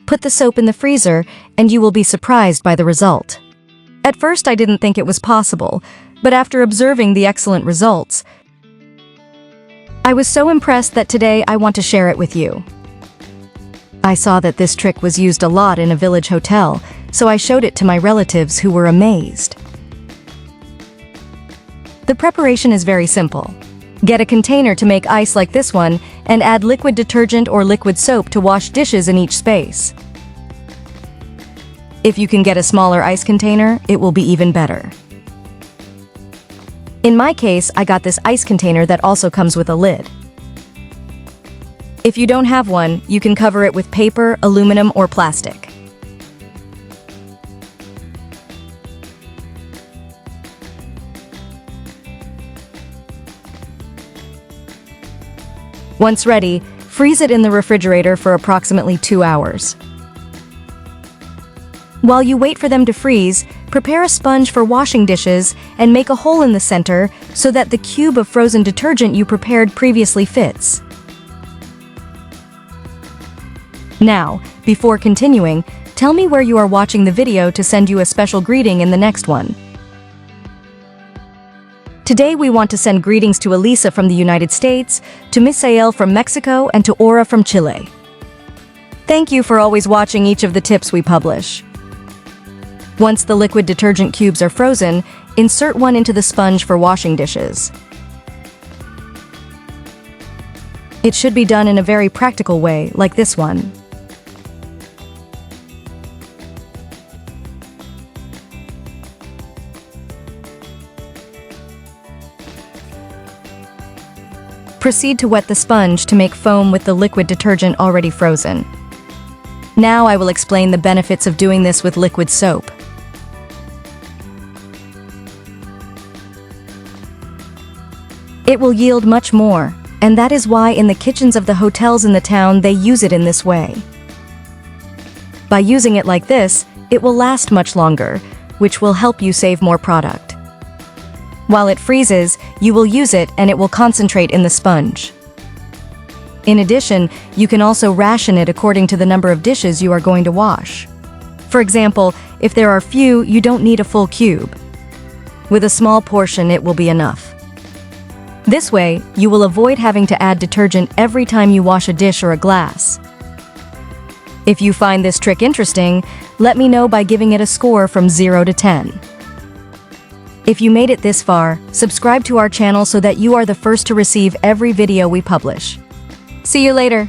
Put the soap in the freezer, and you will be surprised by the result. At first, I didn't think it was possible, but after observing the excellent results, I was so impressed that today I want to share it with you. I saw that this trick was used a lot in a village hotel, so I showed it to my relatives who were amazed. The preparation is very simple. Get a container to make ice like this one and add liquid detergent or liquid soap to wash dishes in each space. If you can get a smaller ice container, it will be even better. In my case, I got this ice container that also comes with a lid. If you don't have one, you can cover it with paper, aluminum, or plastic. Once ready, freeze it in the refrigerator for approximately 2 hours. While you wait for them to freeze, prepare a sponge for washing dishes and make a hole in the center so that the cube of frozen detergent you prepared previously fits. Now, before continuing, tell me where you are watching the video to send you a special greeting in the next one. Today we want to send greetings to Elisa from the United States, to Misael from Mexico, and to Aura from Chile. Thank you for always watching each of the tips we publish. Once the liquid detergent cubes are frozen, insert one into the sponge for washing dishes. It should be done in a very practical way, like this one. Proceed to wet the sponge to make foam with the liquid detergent already frozen. Now I will explain the benefits of doing this with liquid soap. It will yield much more, and that is why in the kitchens of the hotels in the town they use it in this way. By using it like this, it will last much longer, which will help you save more product. While it freezes, you will use it and it will concentrate in the sponge. In addition, you can also ration it according to the number of dishes you are going to wash. For example, if there are few, you don't need a full cube. With a small portion, it will be enough. This way, you will avoid having to add detergent every time you wash a dish or a glass. If you find this trick interesting, let me know by giving it a score from 0 to 10. If you made it this far, subscribe to our channel so that you are the first to receive every video we publish. See you later!